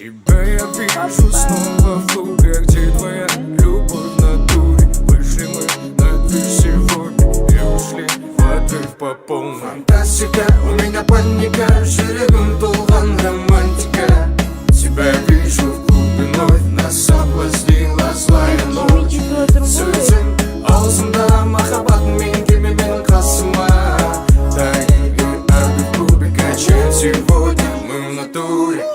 Тебя я вижу снова в клубе, где твоя любовь в натуре. Вышли мы на ты сегодня и ушли в отрыв по полной. Фантастика, у меня паника, жүрегім толған романтика. Тебя я вижу в клубе, вновь нас соблазнила злая ночь. Сөзің аузымда, махаббатмен келме менің қасыма. Дайын и әрбір в клубе качаем сегодня мы в натуре.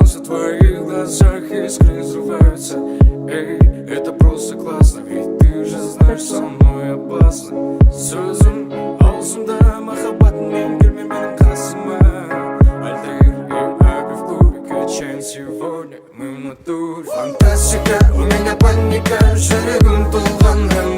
В твоих глазах искры взрываются. Эй, это просто классно, ведь ты же знаешь, со мной опасно. Сөзім аузымда, махаббатмен келме менің қасыма. Альтаир и Аби в клубе качаем сегодня мы в натуре. Фантастика, у меня паника, жүрегім